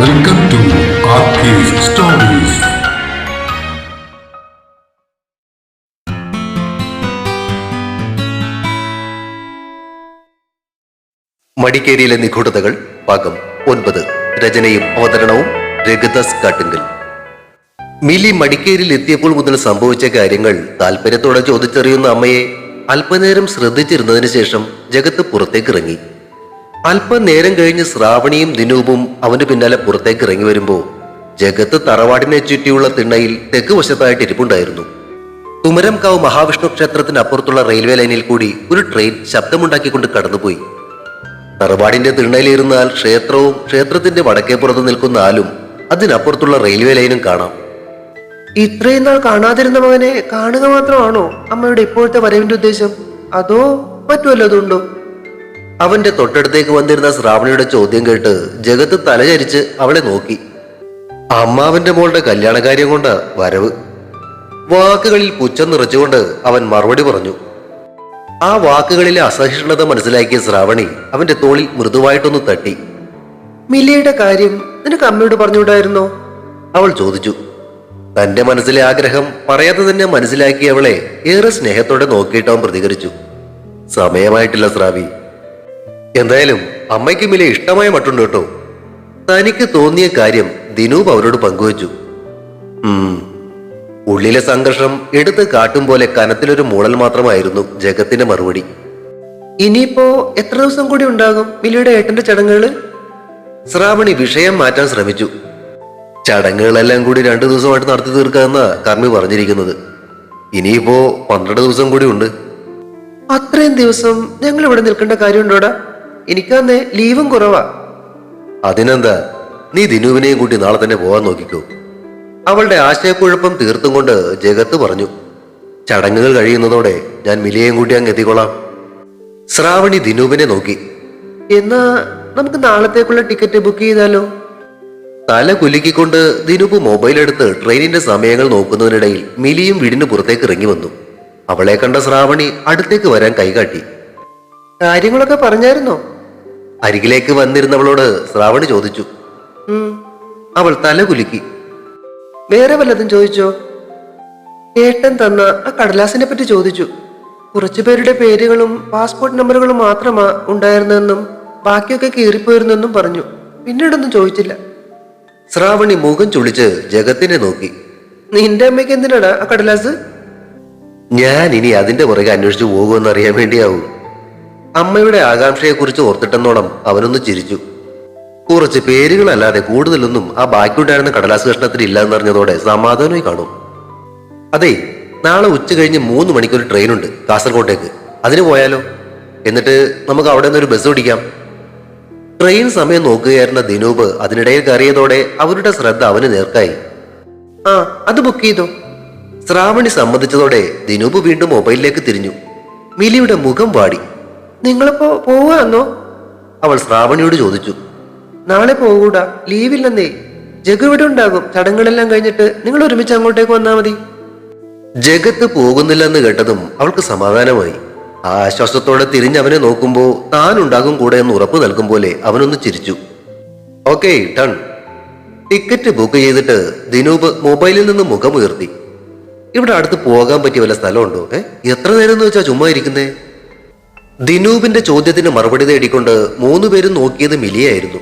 Welcome to Karki's Stories. മടിക്കേരിയിലെ നിഗൂഢതകൾ ഭാഗം 9. രചനയും അവതരണവും രഘുദാസ് കാട്ടുങ്കൽ. മിലി മടിക്കേരിയിൽ എത്തിയപ്പോൾ മുതൽ സംഭവിച്ച കാര്യങ്ങൾ താല്പര്യത്തോടെ ചോദിച്ചറിയുന്ന അമ്മയെ അല്പനേരം ശ്രദ്ധിച്ചിരുന്നതിന് ശേഷം ജഗത്ത് പുറത്തേക്കിറങ്ങി. അല്പനേരം കഴിഞ്ഞ് ശ്രാവണിയും ദിനൂപും അവന്റെ പിന്നാലെ പുറത്തേക്ക് ഇറങ്ങി വരുമ്പോൾ ജഗത്ത് തറവാടിനെ ചുറ്റിയുള്ള തിണ്ണയിൽ തെക്ക് വശത്തായിട്ട് ഇരിപ്പുണ്ടായിരുന്നു. തുമരംകാവ് മഹാവിഷ്ണു ക്ഷേത്രത്തിന് അപ്പുറത്തുള്ള റെയിൽവേ ലൈനിൽ കൂടി ഒരു ട്രെയിൻ ശബ്ദമുണ്ടാക്കിക്കൊണ്ട് കടന്നുപോയി. തറവാടിന്റെ തിണ്ണയിലിരുന്നാൽ ക്ഷേത്രവും ക്ഷേത്രത്തിന്റെ വടക്കേപ്പുറത്ത് നിൽക്കുന്ന ആലും അതിനപ്പുറത്തുള്ള റെയിൽവേ ലൈനും കാണാം. ഇത്രയും നാൾ കാണാതിരുന്ന മകനെ കാണുക മാത്രമാണോ അമ്മയുടെ ഇപ്പോഴത്തെ വരവിന്റെ ഉദ്ദേശം, അതോ മറ്റു വല്ലതുണ്ടോ? അവന്റെ തൊട്ടടുത്തേക്ക് വന്നിരുന്ന ശ്രാവണിയുടെ ചോദ്യം കേട്ട് ജഗത്ത് തലചരിച്ച് അവളെ നോക്കി. അമ്മാവന്റെ മോളുടെ കല്യാണകാര്യം കൊണ്ട് വരവ്. വാക്കുകളിൽ പുച്ഛം നിറച്ചുകൊണ്ട് അവൻ മറുപടി പറഞ്ഞു. ആ വാക്കുകളിലെ അസഹിഷ്ണുത മനസ്സിലാക്കിയ ശ്രാവണി അവന്റെ തോളിൽ മൃദുവായിട്ടൊന്ന് തട്ടി. മിലിയുടെ കാര്യം നിനക്ക് അമ്മയോട് പറഞ്ഞുകൂടായിരുന്നോ? അവൾ ചോദിച്ചു. തന്റെ മനസ്സിലെ ആഗ്രഹം പറയാതെ തന്നെ മനസ്സിലാക്കി അവളെ ഏറെ സ്നേഹത്തോടെ നോക്കിയിട്ട് അവൻ പ്രതികരിച്ചു. സമയമായിട്ടില്ല ശ്രാവി. എന്തായാലും അമ്മയ്ക്ക് മിലെ ഇഷ്ടമായ മട്ടുണ്ട് കേട്ടോ. തനിക്ക് തോന്നിയ കാര്യം ദിനൂപ് അവരോട് പങ്കുവച്ചു. ഉള്ളിലെ സംഘർഷം എടുത്ത് കാട്ടും പോലെ കനത്തിലൊരു മൂളൽ മാത്രമായിരുന്നു ജഗത്തിന്റെ മറുപടി. ഇനിയിപ്പോ എത്ര ദിവസം കൂടി ഉണ്ടാകും മിലിയുടെ ഏട്ടന്റെ ചടങ്ങുകള്? ശ്രാവണി വിഷയം മാറ്റാൻ ശ്രമിച്ചു. ചടങ്ങുകളെല്ലാം കൂടി 2 ദിവസമായിട്ട് നടത്തി തീർക്കാമെന്ന കർമ്മി പറഞ്ഞിരിക്കുന്നത്. ഇനിയിപ്പോ 12 ദിവസം കൂടി ഉണ്ട്. അത്രയും ദിവസം ഞങ്ങൾ ഇവിടെ നിൽക്കേണ്ട കാര്യമുണ്ടോടാ? എനിക്കന്നേ ലീവും കുറവാ. അതിനെന്താ, നീ ദിനുവിനെയും കൂട്ടി നാളെ തന്നെ പോകാൻ നോക്കിക്കോ. അവളുടെ ആശയക്കുഴപ്പം തീർത്തും കൊണ്ട് ജഗത്ത് പറഞ്ഞു. ചടങ്ങുകൾ കഴിയുന്നതോടെ ഞാൻ മിലിയെയും കൂട്ടി അങ്ങ് എത്തിക്കൊള്ളാം. ശ്രാവണി ദിനൂപിനെ നോക്കി. എന്നാ നമുക്ക് നാളത്തേക്കുള്ള ടിക്കറ്റ് ബുക്ക് ചെയ്താലോ? തല കുലുക്കിക്കൊണ്ട് ദിനൂപ് മൊബൈൽ എടുത്ത് ട്രെയിനിന്റെ സമയങ്ങൾ നോക്കുന്നതിനിടയിൽ മിലിയും വീടിന് പുറത്തേക്ക് ഇറങ്ങി വന്നു. അവളെ കണ്ട ശ്രാവണി അടുത്തേക്ക് വരാൻ കൈകാട്ടി. കാര്യങ്ങളൊക്കെ പറഞ്ഞായിരുന്നോ? അരികിലേക്ക് വന്നിരുന്നവളോട് ശ്രാവണി ചോദിച്ചു. അവൾ തല കുലുക്കി. വേറെ വല്ലതും ചോദിച്ചോ? ഏട്ടൻ തന്ന ആ കടലാസിനെ പറ്റി ചോദിച്ചു. കുറച്ചു പേരുടെ പേരുകളും പാസ്പോർട്ട് നമ്പറുകളും മാത്രമാ ഉണ്ടായിരുന്നെന്നും ബാക്കിയൊക്കെ കീറിപ്പോയിരുന്നെന്നും പറഞ്ഞു. പിന്നീടൊന്നും ചോദിച്ചില്ല. ശ്രാവണി മുഖം ചുളിച്ച് ജഗത്തിനെ നോക്കി. നിന്റെ അമ്മയ്ക്ക് എന്തിനാടാ ആ കടലാസ്? ഞാൻ ഇനി അതിന്റെ പുറകെ അന്വേഷിച്ചു പോകുമെന്ന് അറിയാൻ വേണ്ടിയാവും. അമ്മയുടെ ആകാംക്ഷയെക്കുറിച്ച് ഓർത്തിട്ടെന്നോണം അവനൊന്ന് ചിരിച്ചു. കുറച്ച് പേരുകളല്ലാതെ കൂടുതലൊന്നും ആ ബാക്കിയുണ്ടായിരുന്ന കടലാസ് കഷ്ണത്തിൽ ഇല്ലാന്നറിഞ്ഞതോടെ സമാധാനമായി കാണും. അതെ, നാളെ ഉച്ച കഴിഞ്ഞ് 3 മണിക്കൊരു ട്രെയിനുണ്ട് കാസർഗോട്ടേക്ക്. അതിന് പോയാലോ? എന്നിട്ട് നമുക്ക് അവിടെ നിന്നൊരു ബസ് ഓടിക്കാം. ട്രെയിൻ സമയം നോക്കുകയായിരുന്ന ദിനൂപ് അതിനിടയിൽ കയറിയതോടെ അവരുടെ ശ്രദ്ധ അവന് നേർക്കായി. ആ, അത് ബുക്ക് ചെയ്തോ? ശ്രാവണി സമ്മതിച്ചതോടെ ദിനൂപ് വീണ്ടും മൊബൈലിലേക്ക് തിരിഞ്ഞു. മിലിയുടെ മുഖം വാടി. നിങ്ങളിപ്പോ പോവാന്നോ? അവൾ ശ്രാവണിയോട് ചോദിച്ചു. നാളെ പോകൂടാ, ലീവില്ലെന്നേ. ജഗു ഇവിടെ ഉണ്ടാകും. ചടങ്ങുകളെല്ലാം കഴിഞ്ഞിട്ട് നിങ്ങൾ ഒരുമിച്ച് അങ്ങോട്ടേക്ക് വന്നാ മതി. ജഗത്ത് പോകുന്നില്ലെന്ന് കേട്ടതും അവൾക്ക് സമാധാനമായി. ആ ആശ്വാസത്തോടെ തിരിഞ്ഞവനെ നോക്കുമ്പോ താനുണ്ടാകും കൂടെ എന്ന് ഉറപ്പ് നൽകും പോലെ അവനൊന്ന് ചിരിച്ചു. Okay, done. ടിക്കറ്റ് ബുക്ക് ചെയ്തിട്ട് ദിനൂപ് മൊബൈലിൽ നിന്ന് മുഖമുയർത്തി. ഇവിടെ അടുത്ത് പോകാൻ പറ്റിയ വല്ല സ്ഥലമുണ്ടോ? എത്ര നേരം എന്ന് വെച്ചാ ചുമ്മാ ഇരിക്കുന്നേ? ദിനൂപിന്റെ ചോദ്യത്തിന് മറുപടി തേടിക്കൊണ്ട് 3 പേരും നോക്കിയത് മിലിയായിരുന്നു.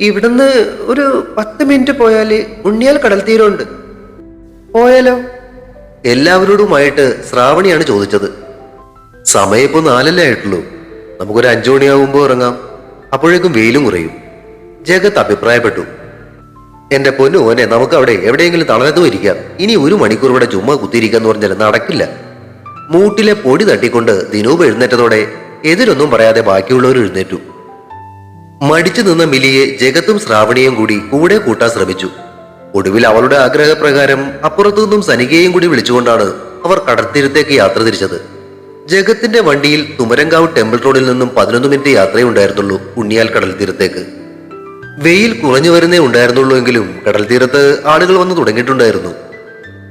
ഇവിടുന്ന് ഒരു 10 മിനിറ്റ് പോയാല് ഉണ്ണിയാൽ കടൽ തീരമുണ്ട്. പോയാലോ? എല്ലാവരോടുമായിട്ട് ശ്രാവണിയാണ് ചോദിച്ചത്. സമയം ഇപ്പൊ 4 ആയിട്ടുള്ളൂ. നമുക്കൊരു 5 മണിയാവുമ്പോ ഇറങ്ങാം. അപ്പോഴേക്കും വെയിലും കുറയും. ജഗത്ത് അഭിപ്രായപ്പെട്ടു. എന്റെ പൊന്നു മോനെ, നമുക്ക് അവിടെ എവിടെയെങ്കിലും തളർന്നു ഇരിക്കാം. ഇനി 1 മണിക്കൂർ ഇവിടെ ചുമ്മാ കുത്തിയിരിക്കാന്ന് പറഞ്ഞാൽ നടക്കില്ല. മൂട്ടിലെ പൊടി തട്ടിക്കൊണ്ട് ദിനൂപ് എഴുന്നേറ്റതോടെ എതിരൊന്നും പറയാതെ ബാക്കിയുള്ളവർ എഴുന്നേറ്റു. മടിച്ചു നിന്ന മിലിയെ ജഗത്തും ശ്രാവണിയും കൂടി കൂടെ കൂട്ടാൻ ശ്രമിച്ചു. ഒടുവിൽ അവളുടെ ആഗ്രഹപ്രകാരം അപ്പുറത്തു നിന്നും സനികയെയും കൂടി വിളിച്ചുകൊണ്ടാണ് അവർ കടൽത്തീരത്തേക്ക് യാത്ര തിരിച്ചത്. ജഗത്തിന്റെ വണ്ടിയിൽ തുമരങ്കാവ് ടെമ്പിൾ റോഡിൽ നിന്നും 11 മിനിറ്റ് യാത്രയുണ്ടായിരുന്നുള്ളൂ ഉണ്ണിയാൽ കടൽ തീരത്തേക്ക്. വെയിൽ കുറഞ്ഞു വരുന്നേ ഉണ്ടായിരുന്നുള്ളൂ എങ്കിലും കടൽ തീരത്ത് ആളുകൾ വന്നു തുടങ്ങിയിട്ടുണ്ടായിരുന്നു.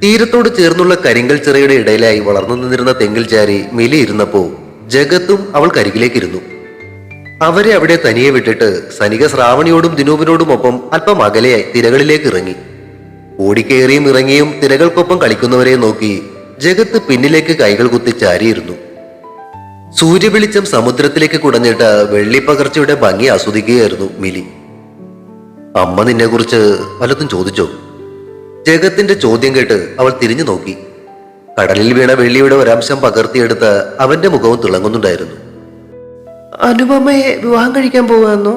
തീരത്തോട് ചേർന്നുള്ള കരിങ്കൽ ചിറയുടെ ഇടയിലായി വളർന്നു നിന്നിരുന്ന തെങ്ങിൽ ചാരി മിലി ഇരുന്നപ്പോ ജഗത്തും അവൾ കരികിലേക്കിരുന്നു. അവരെ അവിടെ തനിയെ വിട്ടിട്ട് സനിക ശ്രാവണിയോടും ദിനൂപിനോടുമൊപ്പം അല്പം അകലെയായി തിരകളിലേക്ക് ഇറങ്ങി. ഓടിക്കേറിയും ഇറങ്ങിയും തിരകൾക്കൊപ്പം കളിക്കുന്നവരെ നോക്കി ജഗത്ത് പിന്നിലേക്ക് കൈകൾ കുത്തി ചാരിയിരുന്നു. സൂര്യവെളിച്ചം സമുദ്രത്തിലേക്ക് കുടഞ്ഞിട്ട് വെള്ളിപ്പകർച്ചയുടെ ഭംഗി ആസ്വദിക്കുകയായിരുന്നു മിലി. അമ്മ നിന്നെക്കുറിച്ച് പലതും ചോദിച്ചോ? ജഗത്തിന്റെ ചോദ്യം കേട്ട് അവൾ തിരിഞ്ഞു നോക്കി. കടലിൽ വീണ വെള്ളിയുടെ ഒരംശം പകർത്തിയെടുത്ത് അവന്റെ മുഖവും തിളങ്ങുന്നുണ്ടായിരുന്നു. അനുപമയെ വിവാഹം കഴിക്കാൻ പോവാന്നോ?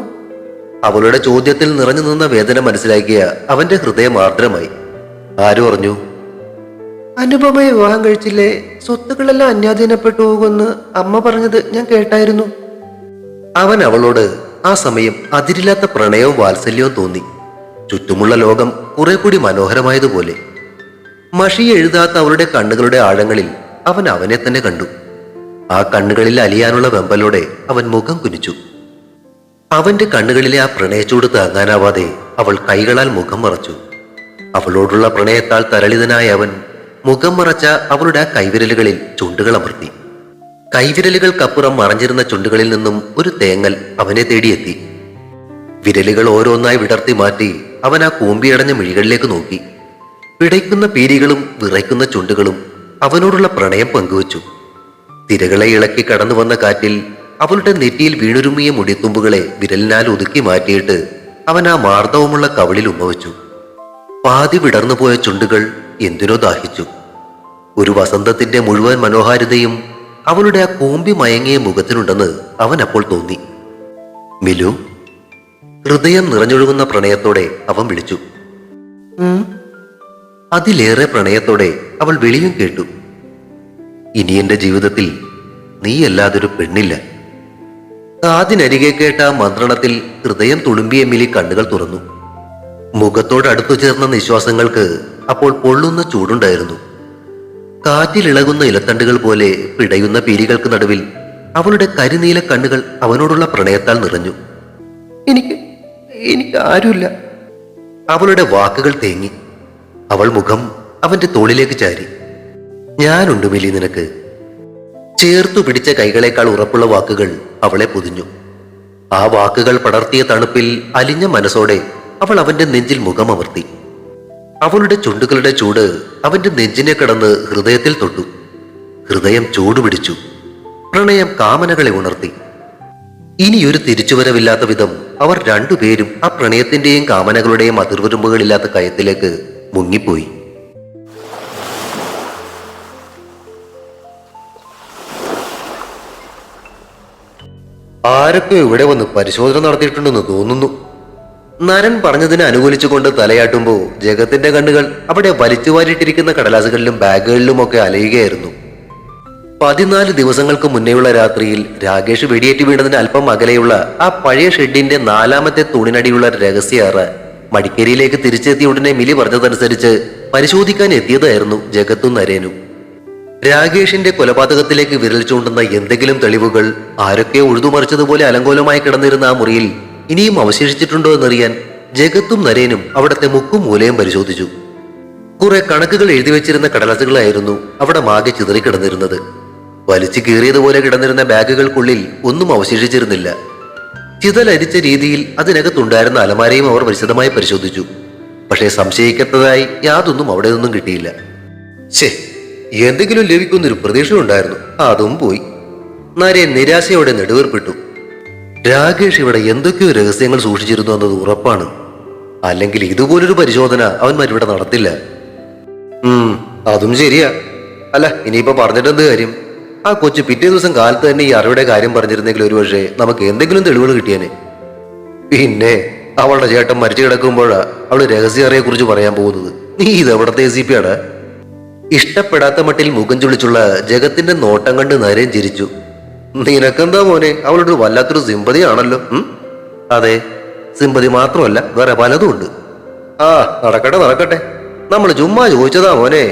അവളുടെ ചോദ്യത്തിൽ നിറഞ്ഞു നിന്ന വേദന മനസ്സിലാക്കിയ അവന്റെ ഹൃദയം ആർദ്രമായി. ആരും അറിഞ്ഞു? അനുപമയെ വിവാഹം കഴിച്ചില്ലേ സ്വത്തുക്കളെല്ലാം അന്യാധീനപ്പെട്ടു പോകുമെന്ന് അമ്മ പറഞ്ഞത് ഞാൻ കേട്ടായിരുന്നു. അവൻ അവളോട് ആ സമയം അതിരില്ലാത്ത പ്രണയവും വാത്സല്യവും തോന്നി. ചുറ്റുമുള്ള ലോകം കുറെ കൂടി മനോഹരമായതുപോലെ. മഷി എഴുതാത്ത അവളുടെ കണ്ണുകളുടെ ആഴങ്ങളിൽ അവൻ അവനെ തന്നെ കണ്ടു. ആ കണ്ണുകളിൽ അലിയാനുള്ള വെമ്പലോടെ അവൻ മുഖം കുനിച്ചു. അവന്റെ കണ്ണുകളിലെ ആ പ്രണയച്ചൂട് താങ്ങാനാവാതെ അവൾ കൈകളാൽ മുഖം മറച്ചു. അവളോടുള്ള പ്രണയത്താൽ തരളിതനായ അവൻ മുഖം മറച്ച അവളുടെ ആ കൈവിരലുകളിൽ ചുണ്ടുകൾ അമർത്തി. കൈവിരലുകൾക്കപ്പുറം മറഞ്ഞിരുന്ന ചുണ്ടുകളിൽ നിന്നും ഒരു തേങ്ങൽ അവനെ തേടിയെത്തി. വിരലുകൾ ഓരോന്നായി വിടർത്തി മാറ്റി അവൻ ആ കൂമ്പിയടഞ്ഞ മിഴികളിലേക്ക് നോക്കി. പിടയ്ക്കുന്ന പീരികളും വിറയ്ക്കുന്ന ചുണ്ടുകളും അവനോടുള്ള പ്രണയം പങ്കുവച്ചു. തിരകളെ ഇളക്കി കടന്നു വന്ന കാറ്റിൽ അവളുടെ നെറ്റിയിൽ വീണുരുമിയ മുടിത്തുമ്പുകളെ വിരലിനാൽ ഒതുക്കി മാറ്റിയിട്ട് അവൻ ആ മാർദ്ദവമുള്ള കവിളിൽ ഉമ്മവച്ചു. പാതി വിടർന്നുപോയ ചുണ്ടുകൾ എന്തിനോ ദാഹിച്ചു. ഒരു വസന്തത്തിന്റെ മുഴുവൻ മനോഹാരിതയും അവളുടെ ആ കൂമ്പി മയങ്ങിയ മുഖത്തിനുണ്ടെന്ന് അവൻ അപ്പോൾ തോന്നി. മിലു. ഹൃദയം നിറഞ്ഞൊഴുകുന്ന പ്രണയത്തോടെ അവൻ വിളിച്ചു. അതിലേറെ പ്രണയത്തോടെ അവൾ വിളിയും കേട്ടു. ഇനി എന്റെ ജീവിതത്തിൽ നീയല്ലാതൊരു പെണ്ണില്ല. കാതിനരികെ കേട്ട ആ മന്ത്രണത്തിൽ ഹൃദയം തുളുമ്പിയ മിലി കണ്ണുകൾ തുറന്നു. മുഖത്തോടടുത്തു ചേർന്ന നിശ്വാസങ്ങൾക്ക് അപ്പോൾ പൊള്ളുന്ന ചൂടുണ്ടായിരുന്നു. കാറ്റിലിളകുന്ന ഇലത്തണ്ടുകൾ പോലെ പിടയുന്ന പീരികൾക്ക് നടുവിൽ അവളുടെ കരിനീല കണ്ണുകൾ അവനോടുള്ള പ്രണയത്താൽ നിറഞ്ഞു. എനിക്ക് ആരുമില്ല. അവളുടെ വാക്കുകൾ തേങ്ങി. അവൾ മുഖം അവന്റെ തോളിലേക്ക് ചാരി. ഞാനുണ്ട് മിലി നിനക്ക്. ചേർത്തു പിടിച്ച കൈകളേക്കാൾ ഉറപ്പുള്ള വാക്കുകൾ അവളെ പൊതിഞ്ഞു. ആ വാക്കുകൾ പടർത്തിയ തണുപ്പിൽ അലിഞ്ഞ മനസ്സോടെ അവൾ അവന്റെ നെഞ്ചിൽ മുഖമമർത്തി. അവളുടെ ചുണ്ടുകളുടെ ചൂട് അവന്റെ നെഞ്ചിനെ കടന്ന് ഹൃദയത്തിൽ തൊട്ടു. ഹൃദയം ചൂടുപിടിച്ചു. പ്രണയം കാമനകളെ ഉണർത്തി. ഇനിയൊരു തിരിച്ചുവരവില്ലാത്ത വിധം അവർ രണ്ടുപേരും ആ പ്രണയത്തിന്റെയും കാമനകളുടെയും അതിർവരുമ്പുകളില്ലാത്ത കയത്തിലേക്ക് മുങ്ങിപ്പോയി. ആരൊക്കെ ഇവിടെ വന്ന് പരിശോധന നടത്തിയിട്ടുണ്ടെന്ന് തോന്നുന്നു. നരൻ പറഞ്ഞതിനെ അനുകൂലിച്ചുകൊണ്ട് തലയാട്ടുമ്പോൾ ജഗത്തിന്റെ കണ്ണുകൾ അവിടെ വലിച്ചുവാരിട്ടിരിക്കുന്ന കടലാസുകളിലും ബാഗുകളിലുമൊക്കെ അലയുകയായിരുന്നു. 14 ദിവസങ്ങൾക്ക് മുന്നേയുള്ള രാത്രിയിൽ രാകേഷ് വെടിയേറ്റ് വീണതിന് അല്പം അകലെയുള്ള ആ പഴയ ഷെഡിന്റെ 4ാമത്തെ തൂണിനടിയുള്ള രഹസ്യ അറ മടിക്കേരിയിലേക്ക് തിരിച്ചെത്തിയ ഉടനെ മിലി പറഞ്ഞതനുസരിച്ച് പരിശോധിക്കാൻ എത്തിയതായിരുന്നു ജഗത്തും നരേനും. രാകേഷിന്റെ കൊലപാതകത്തിലേക്ക് വിരൽ ചൂണ്ടുന്ന എന്തെങ്കിലും തെളിവുകൾ ആരൊക്കെ ഉഴുതുമറിച്ചതുപോലെ അലങ്കോലമായി കിടന്നിരുന്ന ആ മുറിയിൽ ഇനിയും അവശേഷിച്ചിട്ടുണ്ടോ എന്നറിയാൻ ജഗത്തും നരേനും അവിടത്തെ മുക്കും മൂലയും പരിശോധിച്ചു. കുറെ കണക്കുകൾ എഴുതി വെച്ചിരുന്ന കടലാസുകളായിരുന്നു അവിടെ മാകെ ചിതറിക്കിടന്നിരുന്നത്. വലിച്ചു കീറിയതുപോലെ കിടന്നിരുന്ന ബാഗുകൾക്കുള്ളിൽ ഒന്നും അവശേഷിച്ചിരുന്നില്ല. ചിതലരിച്ച രീതിയിൽ അതിനകത്തുണ്ടായിരുന്ന അലമാരയും അവർ വിശദമായി പരിശോധിച്ചു. പക്ഷേ സംശയിക്കത്തതായി യാതൊന്നും അവിടെ നിന്നും കിട്ടിയില്ല. ശേ, എന്തെങ്കിലും ലഭിക്കുന്നൊരു പ്രതീക്ഷ ഉണ്ടായിരുന്നു, അതും പോയി. നരേൻ നിരാശയോടെ നെടുവേർപ്പെട്ടു. രാകേഷ് ഇവിടെ എന്തൊക്കെയോ രഹസ്യങ്ങൾ സൂക്ഷിച്ചിരുന്നു എന്നത് ഉറപ്പാണ്. അല്ലെങ്കിൽ ഇതുപോലൊരു പരിശോധന അവന്മാരിവിടെ നടത്തില്ല. അതും ശരിയാ. അല്ല, ഇനിയിപ്പോ പറഞ്ഞിട്ടെന്ത് കാര്യം? ആ കൊച്ചു പിറ്റേ ദിവസം കാലത്ത് തന്നെ ഈ അറിവിടെ കാര്യം പറഞ്ഞിരുന്നെങ്കിൽ ഒരുപക്ഷെ നമുക്ക് എന്തെങ്കിലും തെളിവുകൾ കിട്ടിയേനെ. പിന്നെ അവളുടെ ചേട്ടൻ മരിച്ചു കിടക്കുമ്പോഴാ അവള് രഹസ്യ അറിയെ കുറിച്ച് പറയാൻ പോകുന്നത്. നീ ഇത് എവിടത്തെ CP ആണ്? ഇഷ്ടപ്പെടാത്ത മട്ടിൽ മുഖം ചുളിച്ചുള്ള ജഗത്തിന്റെ നോട്ടം കണ്ട് നരേൻ ചിരിച്ചു. നിനക്കെന്താ മോനെ, അവളോട് വല്ലാത്തൊരു സിമ്പതി ആണല്ലോ. അതെ, സിമ്പതി മാത്രമല്ല, വേറെ പലതും ഉണ്ട്. ആ, നടക്കട്ടെ. നമ്മൾ ചുമ്മാ ചോദിച്ചതാ മോനെ.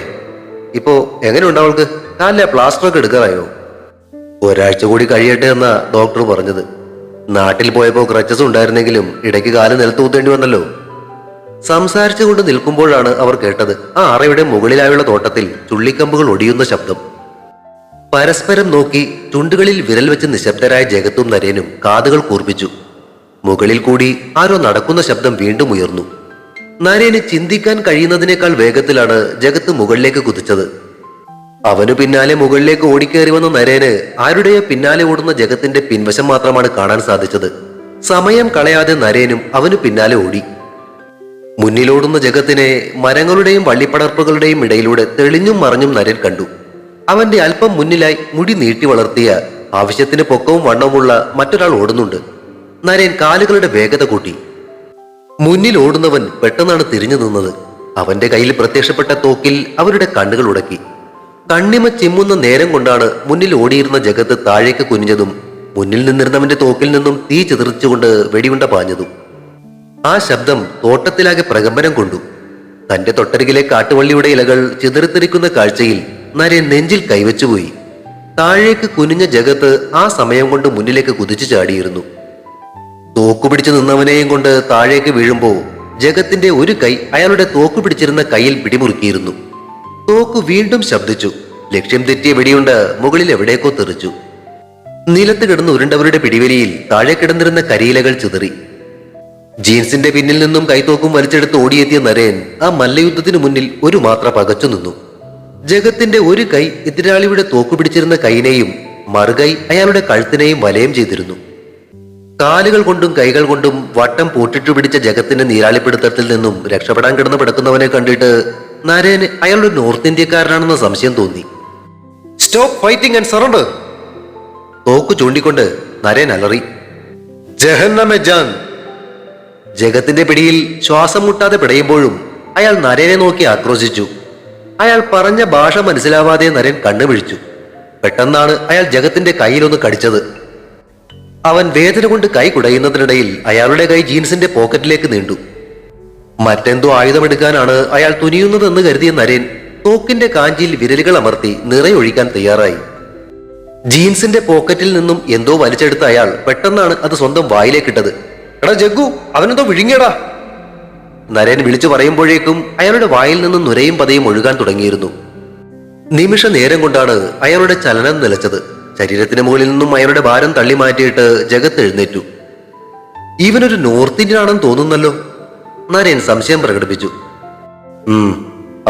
ഇപ്പോ എങ്ങനെയുണ്ട് അവൾക്ക്? കാലിലെ പ്ലാസ്റ്ററൊക്കെ എടുക്കാറായോ? ഒരാഴ്ച കൂടി കഴിയട്ടെ എന്നാ ഡോക്ടർ പറഞ്ഞത്. നാട്ടിൽ പോയപ്പോ ക്രച്ചസ് ഉണ്ടായിരുന്നെങ്കിലും ഇടയ്ക്ക് കാല് നിലത്തൂത്തേണ്ടി വന്നല്ലോ. സംസാരിച്ചുകൊണ്ട് നിൽക്കുമ്പോഴാണ് അവർ കേട്ടത് ആ അറയുടെ മുകളിലായുള്ള തോട്ടത്തിൽ ചുള്ളിക്കമ്പുകൾ ഒടിയുന്ന ശബ്ദം. പരസ്പരം നോക്കി ചുണ്ടുകളിൽ വിരൽ വെച്ച് നിശബ്ദരായ ജഗത്തും നരേനും കാതുകൾ കൂർപ്പിച്ചു. മുകളിൽ കൂടി ആരോ നടക്കുന്ന ശബ്ദം വീണ്ടും ഉയർന്നു. നരേന് ചിന്തിക്കാൻ കഴിയുന്നതിനേക്കാൾ വേഗത്തിലാണ് ജഗത്ത് മുകളിലേക്ക് കുതിച്ചത്. അവനു പിന്നാലെ മുകളിലേക്ക് ഓടിക്കേറി വന്ന നരേന് ആരുടെയോ പിന്നാലെ ഓടുന്ന ജഗത്തിന്റെ പിൻവശം മാത്രമാണ് കാണാൻ സാധിച്ചത്. സമയം കളയാതെ നരേനും അവനു പിന്നാലെ ഓടി. മുന്നിലോടുന്ന ജഗത്തിനെ മരങ്ങളുടെയും വള്ളിപ്പടർപ്പുകളുടെയും ഇടയിലൂടെ തെളിഞ്ഞും മറഞ്ഞും നരൻ കണ്ടു. അവന്റെ അല്പം മുന്നിലായി മുടി നീട്ടി വളർത്തിയ ആവശ്യത്തിന് പൊക്കവും വണ്ണവുമുള്ള മറ്റൊരാൾ ഓടുന്നുണ്ട്. നരേൻ കാലുകളുടെ വേഗത കൂട്ടി. മുന്നിൽ ഓടുന്നവൻ പെട്ടെന്നാണ് തിരിഞ്ഞു നിന്നത്. അവന്റെ കയ്യിൽ പ്രത്യക്ഷപ്പെട്ട തോക്കിൽ അവരുടെ കണ്ണുകൾ ഉടക്കി. കണ്ണിമ ചിമ്മുന്ന നേരം കൊണ്ടാണ് മുന്നിൽ ഓടിയിരുന്ന ജഗത്ത് താഴേക്ക് കുനിഞ്ഞതും മുന്നിൽ നിന്നിരുന്നവന്റെ തോക്കിൽ നിന്നും തീ ചിതറിച്ചുകൊണ്ട് വെടിയുണ്ട പാഞ്ഞതും. ആ ശബ്ദം തോട്ടത്തിലാകെ പ്രകമ്പനം കൊണ്ടു. തന്റെ തൊട്ടരികിലെ കാട്ടുവള്ളിയുടെ ഇലകൾ ചിതറിത്തെറിക്കുന്ന കാഴ്ചയിൽ നരേൻ നെഞ്ചിൽ കൈവച്ചുപോയി. താഴേക്ക് കുനിഞ്ഞ ജഗത്ത് ആ സമയം കൊണ്ട് മുന്നിലേക്ക് കുതിച്ചു ചാടിയിരുന്നു. തോക്കുപിടിച്ചു നിന്നവനെയും കൊണ്ട് താഴേക്ക് വീഴുമ്പോ ജഗത്തിന്റെ ഒരു കൈ അയാളുടെ തോക്കു പിടിച്ചിരുന്ന കയ്യിൽ പിടിമുറുക്കിയിരുന്നു. തോക്ക് വീണ്ടും ശബ്ദിച്ചു. ലക്ഷ്യം തെറ്റിയ വെടിയുണ്ട് മുകളിൽ എവിടേക്കോ തെറിച്ചു. നിലത്ത് കിടന്ന് ഉരുണ്ടവരുടെ പിടിവലിയിൽ താഴെ കിടന്നിരുന്ന കരിയിലകൾ ചിതറി. ജീൻസിന്റെ പിന്നിൽ നിന്നും കൈത്തോക്കും വലിച്ചെടുത്ത് ഓടിയെത്തിയ നരേൻ ആ മല്ലയുദ്ധത്തിനു മുന്നിൽ ഒരു മാത്ര പകച്ചു നിന്നു. ജഗത്തിന്റെ ഒരു കൈ എതിരാളിയുടെ തോക്കു പിടിച്ചിരുന്ന കൈയിനെയും മറുകൈ അയാളുടെ കഴുത്തിനെയും വലയം ചെയ്തിരുന്നു. കാലുകൾ കൊണ്ടും കൈകൾ കൊണ്ടും വട്ടം പൂട്ടിട്ടു പിടിച്ച ജഗത്തിന്റെ നീരാളിപ്പിടുത്തത്തിൽ നിന്നും രക്ഷപ്പെടാൻ കിടന്ന് പിടക്കുന്നവനെ കണ്ടിട്ട് നരേന് അയാളുടെ നോർത്ത് ഇന്ത്യക്കാരനാണെന്ന സംശയം തോന്നി. Stop fighting and surrender! തോക്ക് ചൂണ്ടിക്കൊണ്ട് നരേൻ അലറി. ജഹന്നമെ ജാൻ! ജഗത്തിന്റെ പിടിയിൽ ശ്വാസം മുട്ടാതെ പിടയുമ്പോഴും അയാൾ നരേനെ നോക്കി ആക്രോശിച്ചു. അയാൾ പറഞ്ഞ ഭാഷ മനസ്സിലാവാതെ നരേൻ കണ്ണുമിഴിച്ചു. പെട്ടെന്നാണ് അയാൾ ജഗത്തിന്റെ കയ്യിലൊന്ന് കടിച്ചത്. അവൻ വേദന കൊണ്ട് കൈ കുടയുന്നതിനിടയിൽ അയാളുടെ കൈ ജീൻസിന്റെ പോക്കറ്റിലേക്ക് നീണ്ടു. മറ്റെന്തോ ആയുധമെടുക്കാനാണ് അയാൾ തുനിയുന്നതെന്ന് കരുതിയ നരേൻ തോക്കിന്റെ കാഞ്ചിയിൽ വിരലുകൾ അമർത്തി നിറയൊഴിക്കാൻ തയ്യാറായി. ജീൻസിന്റെ പോക്കറ്റിൽ നിന്നും എന്തോ വലിച്ചെടുത്ത അയാൾ പെട്ടെന്നാണ് അത് സ്വന്തം വായിലേക്കിട്ടത്. എടാ ജഗ്ഗു, അവനെന്തോ വിഴുങ്ങിയടാ! നരേൻ വിളിച്ചു പറയുമ്പോഴേക്കും അയാളുടെ വായിൽ നിന്നും നുരയും പതയും ഒഴുകാൻ തുടങ്ങിയിരുന്നു. നിമിഷ നേരം കൊണ്ടാണ് അയാളുടെ ചലനം നിലച്ചത്. ശരീരത്തിന് മുകളിൽ നിന്നും അയാളുടെ ഭാരം തള്ളി മാറ്റിയിട്ട് ജഗത്ത് എഴുന്നേറ്റു. ഇവനൊരു നോർത്ത് ഇന്ത്യൻ ആണെന്ന് തോന്നുന്നല്ലോ, നരേൻ സംശയം പ്രകടിപ്പിച്ചു.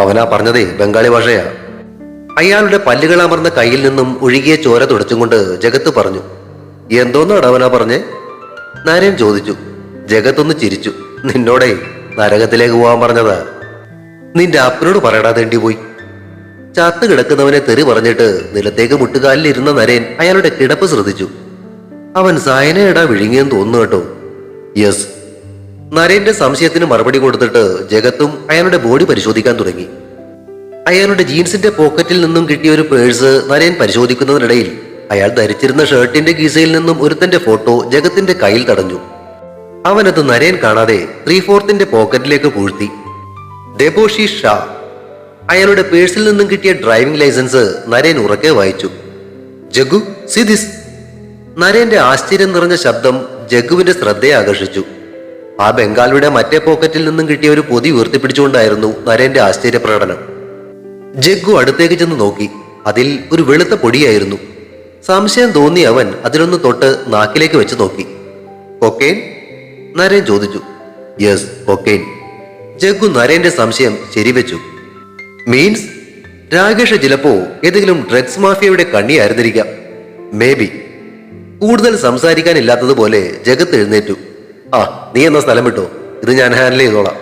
അവനാ പറഞ്ഞതേ ബംഗാളി ഭാഷയാ. അയാളുടെ പല്ലുകൾ അമർന്ന കയ്യിൽ നിന്നും ഒഴുകിയ ചോര തുടച്ചും കൊണ്ട് ജഗത്ത് പറഞ്ഞു. എന്തോന്നാണ് അവനാ പറഞ്ഞേ? നരേൻ ചോദിച്ചു. ജഗത്തൊന്ന് ചിരിച്ചു. നിന്നോടെ നരകത്തിലേക്ക് പോവാൻ പറഞ്ഞതാ. നിന്റെ അപ്പനോട് പറയടാ തേണ്ടി പോയി. ചത്ത് കിടക്കുന്നവനെ തെറി പറഞ്ഞിട്ട് നിലത്തേക്ക് മുട്ടുകാലിലിരുന്ന നരേൻ അയാളുടെ കിടപ്പ് ശ്രദ്ധിച്ചു. അവൻ സായനയടാ വിഴുങ്ങിയെന്ന് തോന്നുന്നു കേട്ടോ. യെസ്. നരേന്റെ സംശയത്തിന് മറുപടി കൊടുത്തിട്ട് ജഗത്തും അയാളുടെ ബോഡി പരിശോധിക്കാൻ തുടങ്ങി. അയാളുടെ ജീൻസിന്റെ പോക്കറ്റിൽ നിന്നും കിട്ടിയ ഒരു പേഴ്സ് നരേൻ പരിശോധിക്കുന്നതിനിടയിൽ അയാൾ ധരിച്ചിരുന്ന ഷർട്ടിന്റെ കീസയിൽ നിന്നും ഒരുത്തന്റെ ഫോട്ടോ ജഗത്തിന്റെ കയ്യിൽ തടഞ്ഞു. അവനത് നരേൻ കാണാതെ 3/4 പോക്കറ്റിലേക്ക് പൂഴ്ത്തി. ദെബോഷി ഷാ. അയാളുടെ പേഴ്സിൽ നിന്നും കിട്ടിയ ഡ്രൈവിംഗ് ലൈസൻസ് നരേൻ ഉറക്കെ വായിച്ചു. Jaggu, see this! നരേന്റെ ആശ്ചര്യം നിറഞ്ഞ ശബ്ദം ജഗ്ഗുവിന്റെ ശ്രദ്ധയെ ആകർഷിച്ചു. ആ ബംഗാളിയുടെ മറ്റേ പോക്കറ്റിൽ നിന്നും കിട്ടിയ ഒരു പൊതി ഉയർത്തിപ്പിടിച്ചുകൊണ്ടായിരുന്നു നരേന്റെ ആശ്ചര്യ പ്രകടനം. ജഗ്ഗു അടുത്തേക്ക് ചെന്ന് നോക്കി. അതിൽ ഒരു വെളുത്ത പൊടിയായിരുന്നു. സംശയം തോന്നി അവൻ അതിലൊന്ന് തൊട്ട് നാക്കിലേക്ക് വെച്ച് നോക്കി. കൊക്കൈൻ? നരേൻ ചോദിച്ചു. Yes, cocaine. ജഗ്ഗു നരേന്റെ സംശയം ശരിവെച്ചു. മീൻസ് രാകേഷ് ചിലപ്പോ ഏതെങ്കിലും ഡ്രഗ്സ് മാഫിയയുടെ കണ്ണിയായിരുന്നിരിക്കാം. May be. കൂടുതൽ സംസാരിക്കാനില്ലാത്തതുപോലെ ജഗത്ത് എഴുന്നേറ്റു. നീ എന്ന സ്ഥലം വിട്ടോ, ഇത് ഞാൻ ഹാൻഡിൽ ചെയ്തോളാം.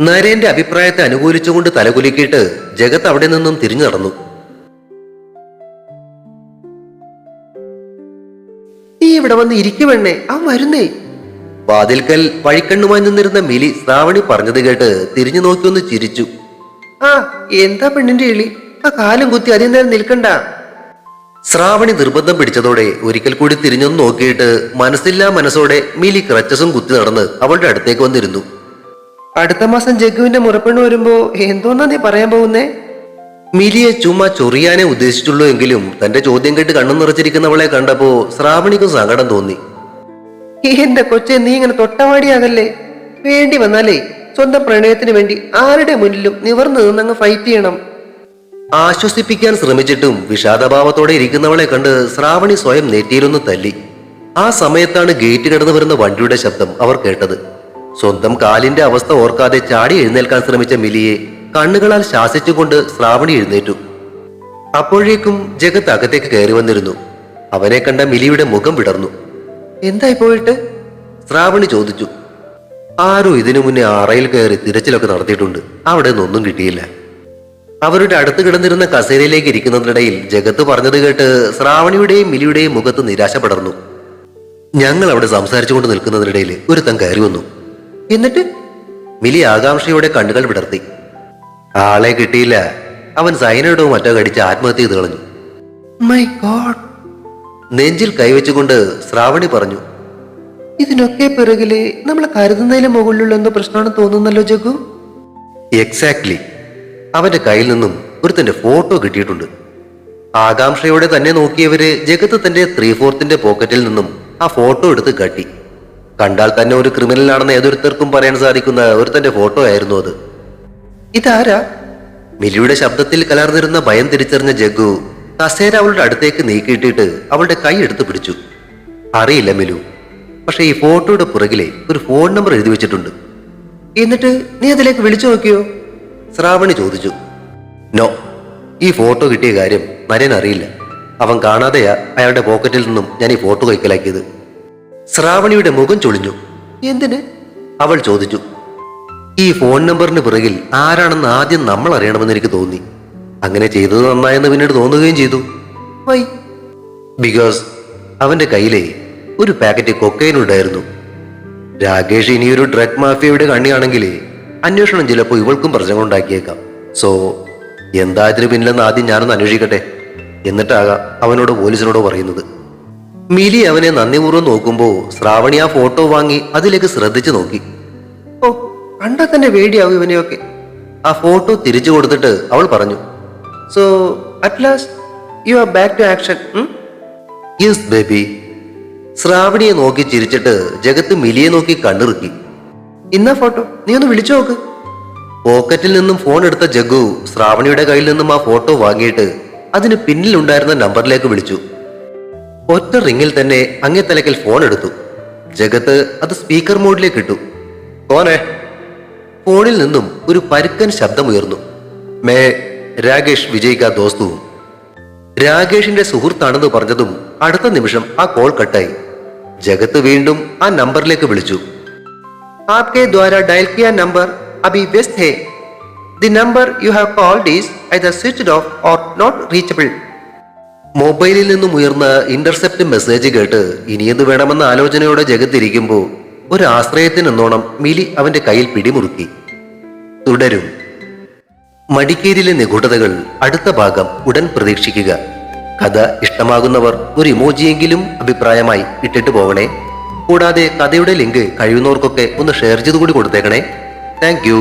നരേന്റെ അഭിപ്രായത്തെ അനുകൂലിച്ചുകൊണ്ട് തലകുലുക്കിയിട്ട് ജഗത്ത് അവിടെ നിന്നും തിരിഞ്ഞു നടന്നു. നീ ഇവിടെ വന്ന് ഇരിക്കുവെണ്ണേ, അവൻ വരുന്നേ. വാതിൽക്കൽ വഴിക്കണ്ണുമായി നിന്നിരുന്ന മിലി ശ്രാവണി പറഞ്ഞത് കേട്ട് തിരിഞ്ഞു നോക്കി ഒന്ന് ചിരിച്ചു. എന്താ പെണ്ണിന്റെ ഇളി? ആ കാലും കുത്തി അധികം നേരം നിൽക്കണ്ട. ശ്രാവണി നിർബന്ധം പിടിച്ചതോടെ ഒരിക്കൽ കൂടി തിരിഞ്ഞൊന്ന് നോക്കിയിട്ട് മനസ്സില്ലാ മനസ്സോടെ മിലി ക്രച്ചസും കുത്തി നടന്ന് അവളുടെ അടുത്തേക്ക് വന്നിരുന്നു. അടുത്ത മാസം ജഗ്ഗുവിന്റെ മുറപ്പെണ്ണ് വരുമ്പോ എന്തോന്നാ നീ പറയാൻ പോകുന്നേ? മിലിയെ ചുമ്മാ ചൊറിയാനേ ഉദ്ദേശിച്ചുള്ളൂ എങ്കിലും തന്റെ ചോദ്യം കേട്ട് കണ്ണു നിറച്ചിരിക്കുന്നവളെ കണ്ടപ്പോ ശ്രാവണിക്കും സങ്കടം തോന്നി. എന്റെ കൊച്ചെ, നീ ഇങ്ങനെ തൊട്ടവാടിയാകല്ലേ. വേണ്ടി വന്നാലേ സ്വന്തം പ്രണയത്തിന് വേണ്ടി ആരുടെ മുന്നിലും നിവർന്നു നിന്നങ്ങ് ഫൈറ്റ് ചെയ്യണം. ആശ്വസിപ്പിക്കാൻ ശ്രമിച്ചിട്ടും വിഷാദഭാവത്തോടെ ഇരിക്കുന്നവളെ കണ്ട് ശ്രാവണി സ്വയം നെറ്റിയിലൊന്ന് തല്ലി. ആ സമയത്താണ് ഗേറ്റ് കടന്നു വരുന്ന വണ്ടിയുടെ ശബ്ദം അവർ കേട്ടത്. സ്വന്തം കാലിന്റെ അവസ്ഥ ഓർക്കാതെ ചാടി എഴുന്നേൽക്കാൻ ശ്രമിച്ച മിലിയെ കണ്ണുകളാൽ ശാസിച്ചുകൊണ്ട് ശ്രാവണി എഴുന്നേറ്റു. അപ്പോഴേക്കും ജഗത്ത് അകത്തേക്ക് കയറി വന്നിരുന്നു. അവനെ കണ്ട മിലിയുടെ മുഖം വിടർന്നു. എന്തായി പോയിട്ട്? ശ്രാവണി ചോദിച്ചു. ആരോ ഇതിനു മുന്നേ അറയിൽ കയറി തിരച്ചിലൊക്കെ നടത്തിയിട്ടുണ്ട്. അവിടെ നിന്നൊന്നും കിട്ടിയില്ല. അവരുടെ അടുത്ത് കിടന്നിരുന്ന കസേരയിലേക്ക് ഇരിക്കുന്നതിനിടയിൽ ജഗത്ത് പറഞ്ഞത് കേട്ട് ശ്രാവണിയുടെയും മിലിയുടെയും മുഖത്ത് നിരാശ പടർന്നു. ഞങ്ങൾ അവിടെ സംസാരിച്ചുകൊണ്ട് നിൽക്കുന്നതിനിടയിൽ ഒരുത്തൻ കയറി വന്നു. എന്നിട്ട്? മിലി ആകാംക്ഷയോടെ കണ്ണുകൾ വിടർത്തി. ആളെ കിട്ടിയില്ല. അവൻ സൈനൈഡോ മറ്റോ കടിച്ച് ആത്മഹത്യ ചെയ്ത് കളഞ്ഞു. My God. നെഞ്ചിൽ കൈവച്ചുകൊണ്ട് ശ്രാവണി പറഞ്ഞു. ഇതിനൊക്കെ പിറകില് നമ്മൾ കരുതുന്നതിലും മുകളിലുള്ള എന്തോ പ്രശ്നമാണെന്ന് തോന്നുന്നല്ലോ ജഗു. എക്സാക്ട്ലി. അവന്റെ കയ്യിൽ നിന്നും ഒരുത്തന്റെ ഫോട്ടോ കിട്ടിയിട്ടുണ്ട്. ആകാംക്ഷയോടെ തന്നെ നോക്കിയവര് ജഗത്ത് തന്റെ 3/4 പോക്കറ്റിൽ നിന്നും ആ ഫോട്ടോ എടുത്ത് കാട്ടി. കണ്ടാൽ തന്നെ ഒരു ക്രിമിനലാണെന്ന് ഏതൊരുത്തർക്കും പറയാൻ സാധിക്കുന്ന ഒരുത്തന്റെ ഫോട്ടോ ആയിരുന്നു അത്. ഇതാരാ? മിലിയുടെ ശബ്ദത്തിൽ കലർന്നിരുന്ന ഭയം തിരിച്ചറിഞ്ഞ ജഗ്ഗു കസേര അവളുടെ അടുത്തേക്ക് നീക്കിയിട്ടിട്ട് അവളുടെ കൈ എടുത്ത് പിടിച്ചു. അറിയില്ല മിലു, പക്ഷെ ഈ ഫോട്ടോയുടെ പുറകിലെ ഒരു ഫോൺ നമ്പർ എഴുതി വെച്ചിട്ടുണ്ട്. എന്നിട്ട് നീ അതിലേക്ക് വിളിച്ചു നോക്കിയോ? ശ്രാവണി ചോദിച്ചു. നോ, ഈ ഫോട്ടോ കിട്ടിയ കാര്യം നരൻ അറിയില്ല. അവൻ കാണാതെയാ അയാളുടെ പോക്കറ്റിൽ നിന്നും ഞാൻ ഈ ഫോട്ടോ കൈക്കലാക്കിയത്. ശ്രാവണിയുടെ മുഖം ചൊളിഞ്ഞു. എന്തിന്? അവൾ ചോദിച്ചു. ഈ ഫോൺ നമ്പറിന് പിറകിൽ ആരാണെന്ന് ആദ്യം നമ്മൾ അറിയണമെന്ന് എനിക്ക് തോന്നി. അങ്ങനെ ചെയ്തത് നന്നായെന്ന് പിന്നീട് തോന്നുകയും ചെയ്തു. വൈ? ബിക്കോസ് അവന്റെ കയ്യിലെ ഒരു പാക്കറ്റ് കൊക്കൈൻ ഉണ്ടായിരുന്നു. രാകേഷ് ഇനിയൊരു ഡ്രഗ് മാഫിയയുടെ കണ്ണിയാണെങ്കിൽ അന്വേഷണം ചിലപ്പോൾ ഇവൾക്കും പ്രശ്നങ്ങൾ ഉണ്ടാക്കിയേക്കാം. സോ എന്താ ഇതിന് പിന്നിലെന്ന് ആദ്യം ഞാനൊന്ന് അന്വേഷിക്കട്ടെ, എന്നിട്ടാകാം അവനോട് പോലീസിനോടോ പറയുന്നത്. മിലി അവനെ നന്ദിപൂർവ്വം നോക്കുമ്പോൾ ശ്രാവണി ആ ഫോട്ടോ വാങ്ങി അതിലേക്ക് ശ്രദ്ധിച്ചു നോക്കി. ഓ, കണ്ടാൽ തന്നെ പേടിയാവും ഇവനെയൊക്കെ. ആ ഫോട്ടോ തിരിച്ചു കൊടുത്തിട്ട് അവൾ പറഞ്ഞു. So at last you are back to action. Yes baby. ശ്രാവണിയെ നോക്കി ചിരിച്ചിട്ട് ജഗത്ത് മിലിയെ നോക്കി കണ്ണിറുക്കി. ഇന്നാ ഫോട്ടോ നീ ഒന്ന് വിളിച്ചു നോക്ക്. പോക്കറ്റിൽ നിന്നും ഫോൺ എടുത്ത ജഗ്ഗു ശ്രാവണിയുടെ കയ്യിൽ നിന്നും ആ ഫോട്ടോ വാങ്ങിയിട്ട് അതിന് പിന്നിലുണ്ടായിരുന്ന നമ്പറിലേക്ക് വിളിച്ചു. ഒറ്റ റിങ്ങിൽ തന്നെ അങ്ങേ തലക്കൽ ഫോൺ എടുത്തു. ജഗത്ത് അത് സ്പീക്കർ മോഡിലേക്ക് ഇട്ടു. കോനെ? ഫോണിൽ നിന്നും ഒരു പരുക്കൻ ശബ്ദമുയർന്നു. മേ രാകേഷ് വിജയിക്കാ ദോസ്തുവും. രാകേഷിന്റെ സുഹൃത്താണെന്ന് പറഞ്ഞതും അടുത്ത നിമിഷം ആ കോൾ കട്ടായി. ജഗത്ത് വീണ്ടും ആ നമ്പറിലേക്ക് വിളിച്ചു. आपके द्वारा डायल किया नंबर अभी व्यस्त है. The number you have called is either switched off or not reachable. മൊബൈലിൽ നിന്നും ഉയർന്ന ഇന്റർസെപ്റ്റ് മെസ്സേജ് കേട്ട് ഇനിയെന്ത് വേണമെന്ന ആലോചനയോടെ ജഗത്തിരിക്കുമ്പോൾ ഒരു ആശ്രയത്തിനെന്നോണം മിലി അവന്റെ കയ്യിൽ പിടിമുറുക്കി. തുടരും. മടിക്കേരിയിലെ നിഗൂഢതകൾ അടുത്ത ഭാഗം ഉടൻ പ്രതീക്ഷിക്കുക. കഥ ഇഷ്ടമാകുന്നവർ ഒരു ഇമോജിയെങ്കിലും അഭിപ്രായമായി ഇട്ടിട്ട് പോകണേ. കൂടാതെ കഥയുടെ ലിങ്ക് കഴിയുന്നവർക്കൊക്കെ ഒന്ന് ഷെയർ ചെയ്തുകൂടി കൊടുത്തേക്കണേ. Thank U.